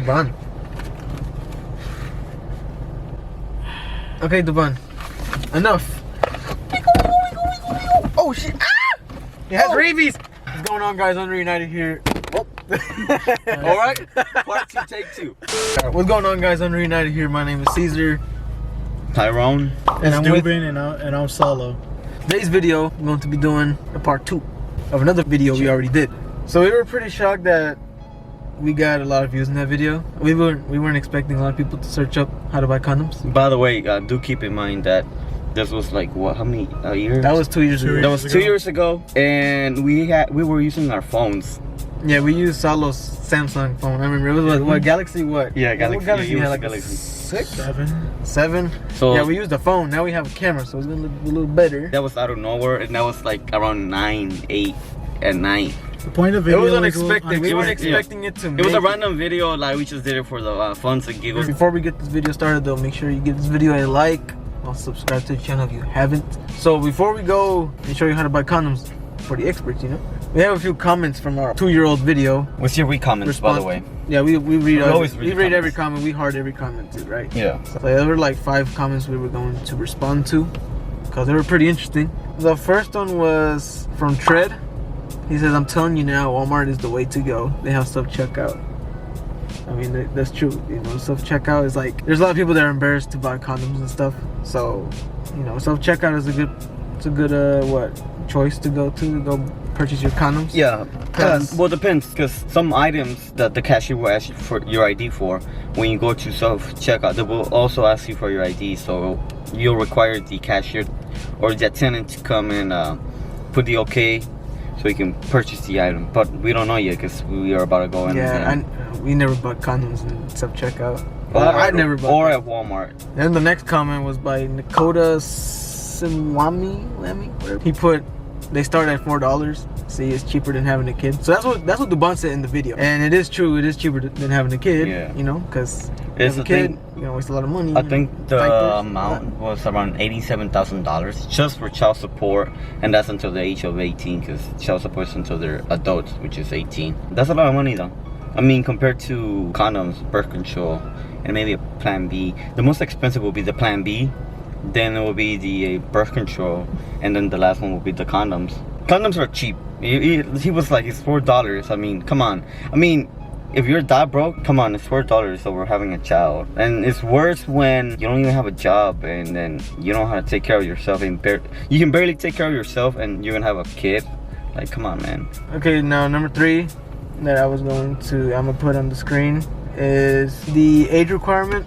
Duban. Okay, Duban. Enough. Oh shit! Ah! It has rabies. What's going on, guys? Unreunited here. Oh. All right. Part 2, take 2. What's going on, guys? Unreunited here. My name is Cesar. Tyrone. And I'm with. And I'm Solo. Today's video, I'm going to be doing a part 2 of another video we already did. So we were pretty shocked that we got a lot of views in that video. We weren't expecting a lot of people to search up how to buy condoms. By the way, do keep in mind that this was like what? How many years? That was 2 years ago. That was 2 years ago, and we were using our phones. Yeah, we used Salo's Samsung phone. I remember it was what Galaxy what? Yeah, Galaxy. What Galaxy had like Galaxy. 6? 7. So yeah, we used the phone. Now we have a camera, so it's gonna look a little better. that was out of nowhere, and that was like around 9, 8 at night. The point of the It video was unexpected. We weren't yeah. expecting it to. It was a random video, like we just did it for the fun and giggles. Before we get this video started, though, make sure you give this video a like. Also subscribe to the channel if you haven't. So before we go and show you how to buy condoms for the experts, you know, we have a few comments from our 2-year-old video. What's your comments, by the way? Yeah, we read. We read every comment. We heart every comment too, right? Yeah. So there were like 5 comments we were going to respond to because they were pretty interesting. The first one was from Tread. He says, "I'm telling you now, Walmart is the way to go. They have self-checkout." I mean, that's true. You know, self-checkout is like, there's a lot of people that are embarrassed to buy condoms and stuff. So, you know, self-checkout is a good choice to go purchase your condoms. Yeah. Well, it depends, because some items that the cashier will ask you for your ID for, when you go to self-checkout, they will also ask you for your ID. So you'll require the cashier or the attendant to come and put the okay, so you can purchase the item. But we don't know yet because we are about to go in. Yeah, we never bought condoms in self-checkout. I never bought. Or at Walmart. Then the next comment was by Nakota Simwami, whatever. He put, they start at $4. See, it's cheaper than having a kid. So that's what Duban said in the video. And it is true. It is cheaper than having a kid. Yeah. You know, because It's a a kid, thing. you know, waste a lot of money. I think the diapers, amount was around $87,000 just for child support, and that's until the age of 18, because child support is until they're adults, which is 18. That's a lot of money, though. I mean, compared to condoms, birth control, and maybe a Plan B, the most expensive will be the Plan B, then it will be the birth control, and then the last one will be the condoms. Condoms are cheap. He was like, it's $4. I mean, come on. I mean, if you're that broke, come on, it's $4 over having a child. And it's worse when you don't even have a job, and then you don't know how to take care of yourself, and you can barely take care of yourself, and you're gonna have a kid. Like, come on, man. Okay, now number 3 that I'm gonna put on the screen is the age requirement.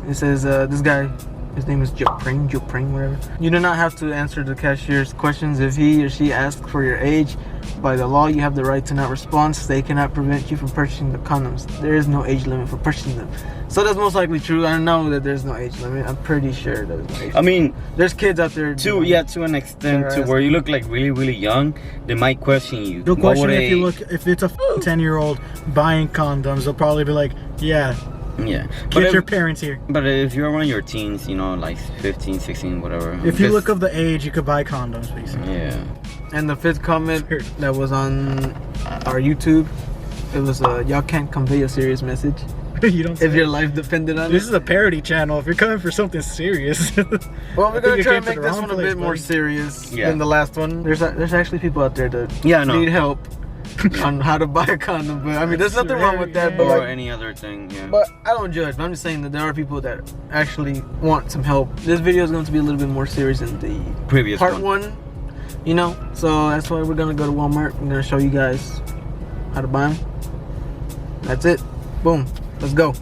It says this guy, his name is Jopring, whatever. You do not have to answer the cashier's questions if he or she asks for your age. By the law, you have the right to not respond. They cannot prevent you from purchasing the condoms. There is no age limit for purchasing them. So that's most likely true. I know that there's no age limit. I'm pretty sure there's no age limit. I mean, there's kids out there. To an extent, to where you look like really, really young, they might question you. They'll question if it's a 10-year-old buying condoms. They'll probably be like, yeah. Get your parents here. But if you're around your teens, you know, like 15, 16, whatever. If you look up the age, you could buy condoms, basically. Yeah. And the 5th comment that was on our YouTube, it was y'all can't convey a serious message. You don't. If your life depended on it. This is a parody channel. If you're coming for something serious. Well, we're gonna try to make this one a bit more serious than the last one. There's actually people out there that need help on how to buy a condom. But I mean, there's nothing wrong with that. But or any other thing. Yeah. But I don't judge. I'm just saying that there are people that actually want some help. This video is going to be a little bit more serious than the previous part one. You know, so that's why we're gonna go to Walmart. We're gonna show you guys how to buy them. That's it. Boom. Let's go.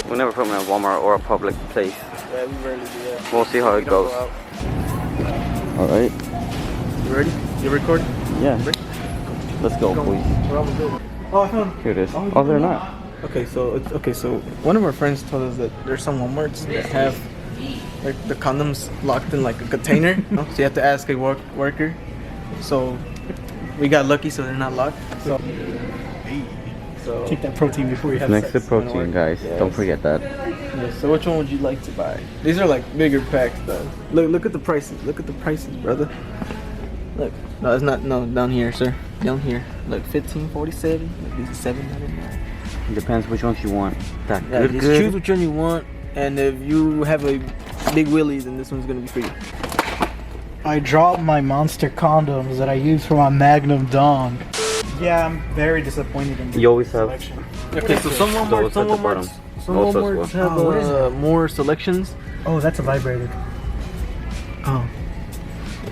We never put them at Walmart or a public place. Yeah, we rarely do that. We'll see how it goes. All right. You ready? You recording? Yeah. Let's go, please. We're almost good. Oh, I found. Here it is. Oh, they're not. Okay, so So one of our friends told us that there's some Walmarts that have like the condoms locked in like a container. So you have to ask a worker. So we got lucky, so they're not locked. So take that protein before you have next sex. to protein, guys. Yes. Don't forget that. Yeah, so which one would you like to buy? These are like bigger packs though. Look at the prices. Look at the prices, brother. Look. No, it's not. No, down here, sir. Down here. Look, $15.47. Like these are $7.99. Depends which ones you want. That Yeah, just choose which one you want, and if you have a big willy, then this one's gonna be for you. I dropped my monster condoms that I use for my Magnum dong. Yeah, I'm very disappointed in the You always have. selection. Okay, so some Walmarts have Oh, what is it? more selections. Oh, that's a vibrator. Oh.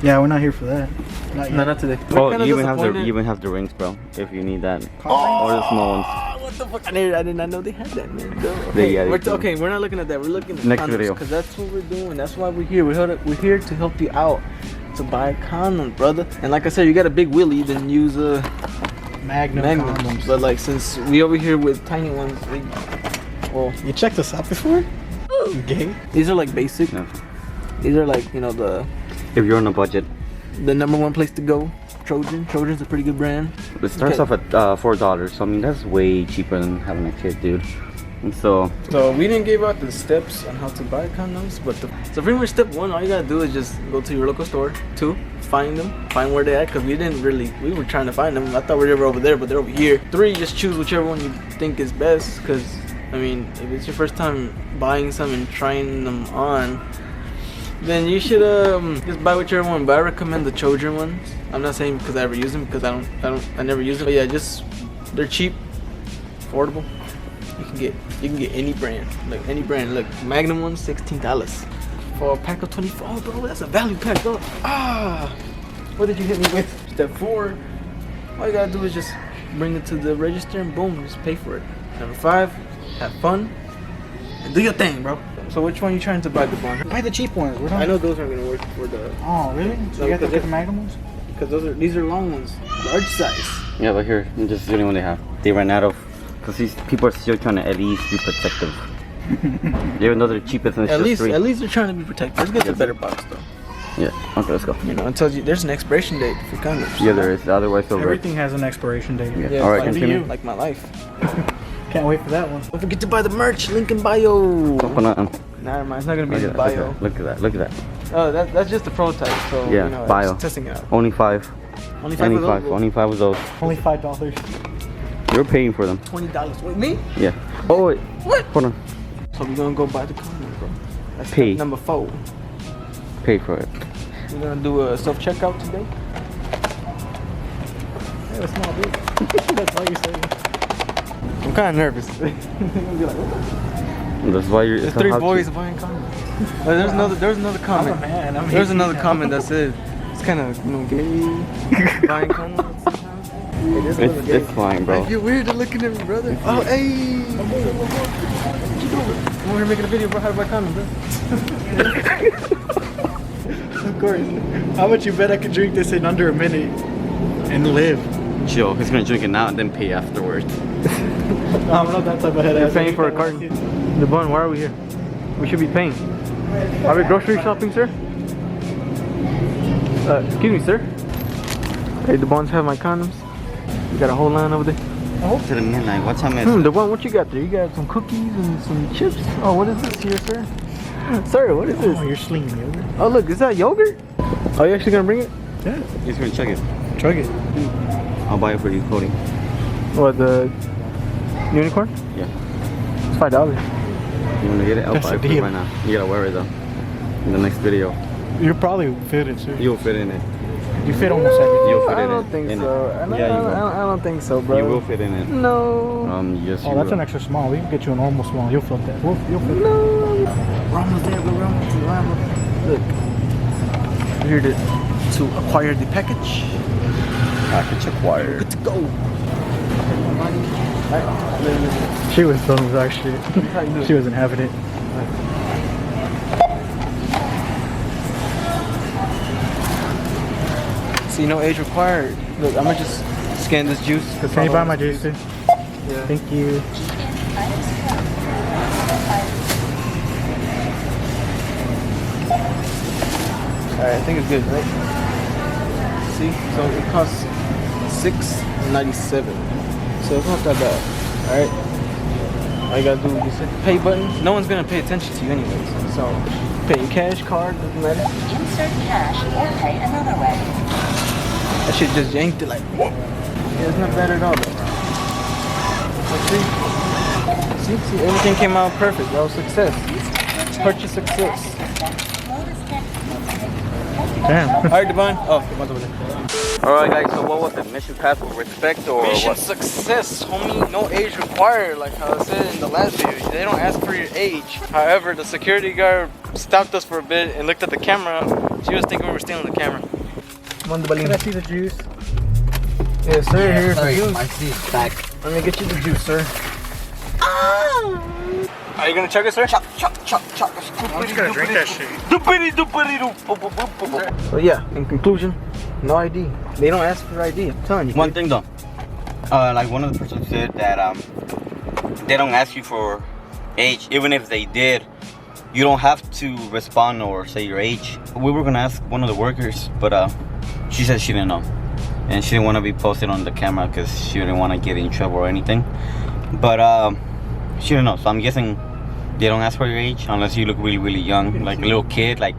Yeah, we're not here for that. Not yet. No, not today. Oh, We're kinda you even disappointed. have the rings, bro. If you need that. Oh, Or the small ones. what the fuck? I did not know they had that, man. Yeah, they do. Okay, we're not looking at that. We're looking at Next condoms, video. because that's what we're doing. That's why we're here. We're here to help you out to buy condoms, brother. And like I said, you got a big willy, then use a Magnum Magnum. condoms. But like since we over here with tiny ones, well, You checked us out before? Gay? these are like basic. No. These are like, you know, the If you're on a budget, #1 place to go. Trojan's a pretty good brand. it starts Okay. off at $4. So I mean, that's way cheaper than having a kid, dude. And so So we didn't give out the steps on how to buy condoms, but so pretty much step 1, all you gotta do is just go to your local store. 2, find them, find where they're at, because we were trying to find them. I thought we were over there, but they're over here. 3, just choose whichever one you think is best, because I mean, if it's your first time buying some and trying them on, then you should just buy whichever one. But I recommend the Trojan ones. I'm not saying because I ever use them, because I never use them. But yeah, just they're cheap, affordable. You can get any brand, like any brand. Look, Magnum ones, $16 for a pack of 24. Oh, bro, that's a value pack, bro. What did you hit me with? Step 4, all you gotta do is just bring it to the register and boom, just pay for it. Number 5, have fun and do your thing, bro. So which one you trying to buy, the one? Buy the cheap ones. I know those aren't gonna work for the, Oh, really? So you got the different Magnum ones? because these are long ones, large size. yeah, but here, this is the only one they have. They ran out of, because these people are still trying to at least be protective. Even though they're cheapest and it's At just least 3. they're trying to be protected. Let's get the better box though. Yeah, okay, let's go. You know, it tells you there's an expiration date for condoms. Yeah, there is. Otherwise, they'll wreck. Everything has an expiration date. Yeah. Yeah, All right, like continue. you, like my life. Can't wait for that one. Don't forget to buy the merch. Link in bio. Coconut. Nah, man, it's not gonna be Look in at the that, bio. look at that. Look at that. Oh, that's just the prototype. So Yeah, you know, bio. just testing it out. Only 5. Only 5 Only of 5. those. Only 5 of those. Only $5. You're paying for them. $20. Wait, me? Yeah. Oh wait. What? Hold on. So we're gonna go buy the condom, bro. That's Pay. step number 4. Pay for it. We're gonna do a self-checkout today. Yeah, it's not big. That's all you're saying. I'm kind of nervous. You're gonna be like, what? That's why you're. There's so 3 how boys cheap- buying condoms. There's another I'm comment. a man. I'm There's 18 another now. comment that said it's kind of, you know, gay buying condoms sometimes. It is a little gay. It's fine, bro. I feel weird to looking at me, brother. Oh, hey! What you doing? I'm over here making a video about how to buy condoms, bro. Of course. How much you bet I could drink this in under a minute and live? Chill. He's gonna drink it now and then pay afterwards. I'm not that type of head. You're paying for a carton. The bun, why are we here? We should be paying. Are we grocery shopping, sir? Excuse me, sir. Hey, the buns have my condoms. You got a whole line over there. To the midnight. What time is it? The one, what you got there? You got some cookies and some chips. Oh, what is this here, sir? Sir, what is this? Oh, you're slinging yogurt. Oh, look, is that yogurt? Are you actually gonna bring it? Yeah. He's gonna check it. Chug it. I'll buy it for you, Cody. What, the unicorn? Yeah. It's $5. You wanna get it? I'll That's buy a it for you deal. right now. You gotta wear it though. In the next video, You'll probably fit it, sir. you'll fit in it. You fit almost everything. You'll fit I in don't it. think in so. It. Yeah, you will. I don't think so, bro. You will fit in it. No. Yes, Oh, you that's will. an extra small. We can get you a normal small. You'll fit that. You'll fit that. No. We're almost there, bro. We're almost there. Look. We're here to acquire the package. Package acquired. Good to go. She was filmed actually. She wasn't having it. See, no age required. Look, I'm gonna just scan this juice. Can you buy my juice, sir? Yeah. Thank you. Alright, I think it's good, right? See? So it costs $6.97. So it's not that bad. Alright? All you gotta do is hit the pay button. No one's gonna pay attention to you anyways. So pay your cash card, doesn't matter. Insert cash or pay another way. That shit just yanked it like, yeah, it's not bad at all though. Let's see, everything came out perfect. That was success. Purchase success. Damn. Alright, Devon. Oh, Devon's over there. Alright guys, so what was it? Mission pass with respect or Mission what? success, homie. No age required, like how I said in the last video. They don't ask for your age. However, the security guard stopped us for a bit and looked at the camera. She was thinking we were stealing the camera. Can I see the juice? Yes, sir. Here's the juice. My seat's back. Let me get you the juice, sir. Are you gonna chug it, sir? Chop, chop, chop, chop. I'm just gonna drink that shit. So yeah, in conclusion, no ID. They don't ask for ID. I'm telling you. One thing though, like one of the persons said that they don't ask you for age. Even if they did, you don't have to respond or say your age. We were gonna ask one of the workers, but she said she didn't know, and she didn't want to be posted on the camera because she didn't want to get in trouble or anything. But she didn't know, so I'm guessing they don't ask for your age unless you look really, really young, like a little kid, like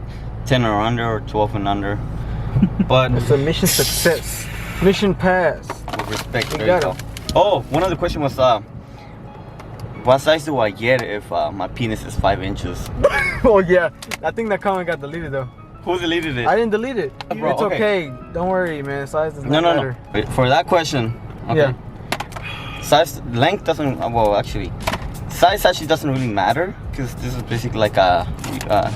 10 or under or 12 and under. But it's a mission success. Mission pass. with respect, You there got you it. go. Oh, one other question was, what size do I get if my penis is 5 inches? Oh yeah, I think that comment got deleted though. Who deleted it? I didn't delete it. Bro, It's okay. Don't worry, man. Size does not No. matter. Wait, for that question, okay. Yeah. Size, length doesn't, well actually, size actually doesn't really matter because this is basically like a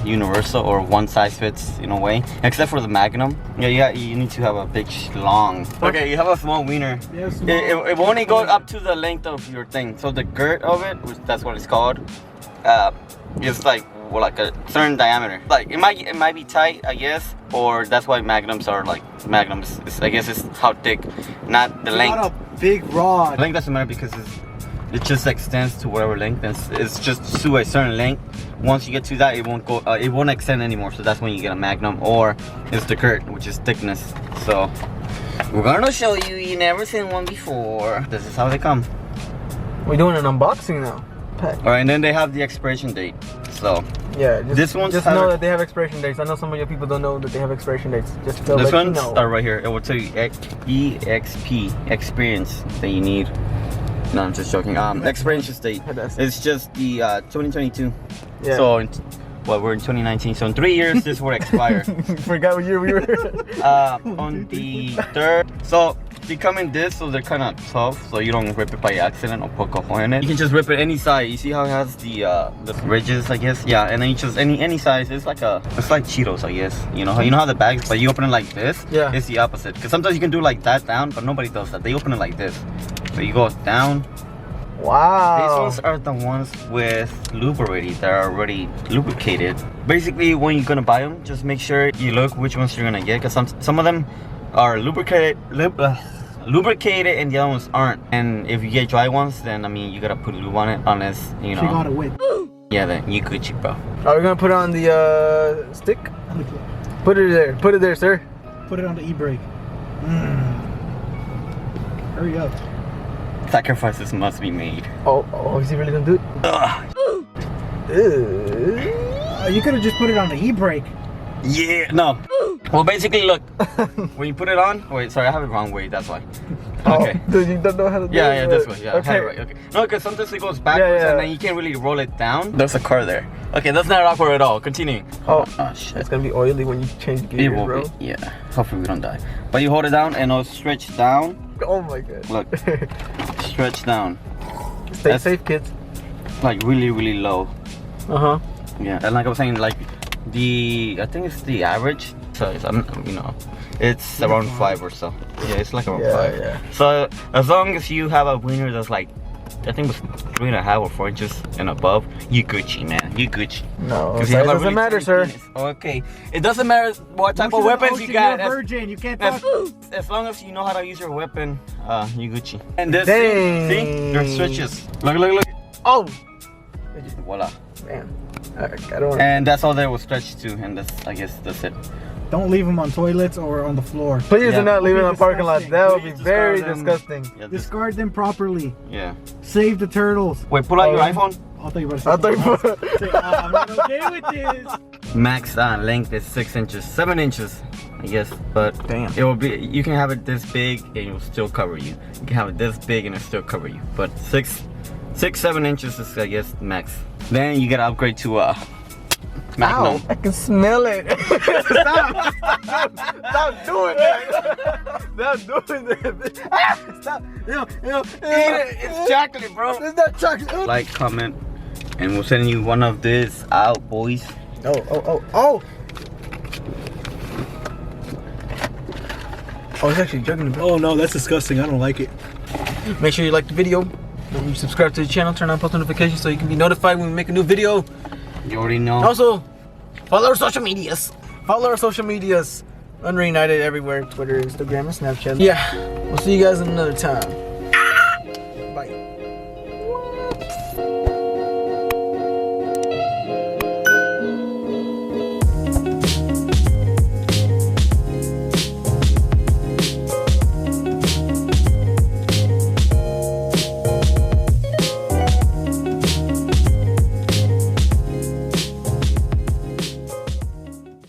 universal or one size fits in a way, except for the Magnum. Yeah, you need to have a big, long. Okay, you have a small wiener. Yeah, small. It only goes up to the length of your thing. So the girt of it, which that's what it's called, is like a certain diameter. Like it might be tight, I guess, or that's why Magnums are like Magnums. I guess it's how thick, not the length. Not a big rod. Length doesn't matter because it just extends to whatever length. And it's just to a certain length. Once you get to that, it won't go. It won't extend anymore. So that's when you get a Magnum, or it's the girt, which is thickness. So we're gonna show you. You never seen one before. This is how they come. We're doing an unboxing now. Pack. All right, and then they have the expiration date. So Yeah, this one's just have know it- that they have expiration dates. I know some of your people don't know that they have expiration dates. Just to this let you one's know. right here. It will tell you EXP experience that you need. No, I'm just joking. Expiration date. It's just the 2022. Yeah. So, we're in 2019. So in 3 years, this will expire. Forgot what year we were. On the 3rd. So they come in this, so they're kind of tough. So you don't rip it by accident or poke a hole in it. You can just rip it any size. You see how it has the ridges, I guess. Yeah, and then you just any size. It's like Cheetos, I guess. You know how the bags, but you open it like this. Yeah. It's the opposite. Because sometimes you can do like that down, but nobody does that. They open it like this. So you go down. Wow. These ones are the ones with lube already. They're already lubricated. Basically, when you're gonna buy them, just make sure you look which ones you're gonna get, because some of them are lubricated, and the other ones aren't. And if you get dry ones, then I mean you gotta put lube on it, unless you know. She got it wet. Yeah, then you Gucci, bro. Are we gonna put it on the stick? Put it there. Put it there, sir. Put it on the e-brake. Hurry up. Sacrifices must be made. Oh, is he really gonna do it? You could have just put it on the e-brake. Yeah, no. Well, basically, look. When you put it on, wait, sorry, I have it wrong way. That's why. Okay. Oh, dude, you don't know how to do it. Yeah, this way. Yeah, I Okay. had it right. Okay. No, because sometimes it goes backwards Yeah. and then you can't really roll it down. There's a car there. Okay, that's not awkward at all. Continuing. Oh, Shit. it's gonna be oily when you change It gears, will bro. be. Yeah. Hopefully we don't die. But you hold it down and it'll stretch down. Oh my god. Look. Stretch down. Stay That's- safe, kids. Like really, really low. Uh-huh. Yeah. And like I was saying, like I think it's the average size. It's around 5 or so. Yeah, it's like around 5. Yeah. So as long as you have a wiener that's like, I think it was 3.5 or 4 inches and above, you Gucci, man. You Gucci. No, 'Cause size you have a doesn't really matter, tiny sir. penis. Okay. It doesn't matter what type of weapons you got. You're a virgin. You can't As, talk. as long as you know how to use your weapon, you Gucci. And this, Dang. see, there's switches. Look. Oh! Voila. Man. I don't want And that's all there was stretched to, and I guess that's it. Don't leave them on toilets or on the floor. Please Yeah. do not leave it on parking lot. Disgusting. That would be Please very discard them. disgusting. Yeah, Discard them properly. yeah. Save the turtles. Wait, pull out your Oh. iPhone. I thought you were I thought you I'm not okay with this. Max length is 6 inches, 7 inches. I guess. But Damn. it will be. You can have it this big and it will still cover you. You can have it this big and it will still cover you. But 7 inches is, I guess, max. Then you gotta upgrade to Magnum. Ow, I can smell it. Stop doing that. Stop doing that. Stop. Ew. It's chocolate, bro. It's not chocolate. Like, comment, and we'll send you one of this out, boys. Oh. Oh, it's actually juggling. Oh no, that's disgusting. I don't like it. Make sure you like the video. And you subscribe to the channel. Turn on post notifications so you can be notified when we make a new video. You already know. Also, follow our social medias. Unreunited everywhere. Twitter, Instagram, and Snapchat. Yeah, we'll see you guys another time.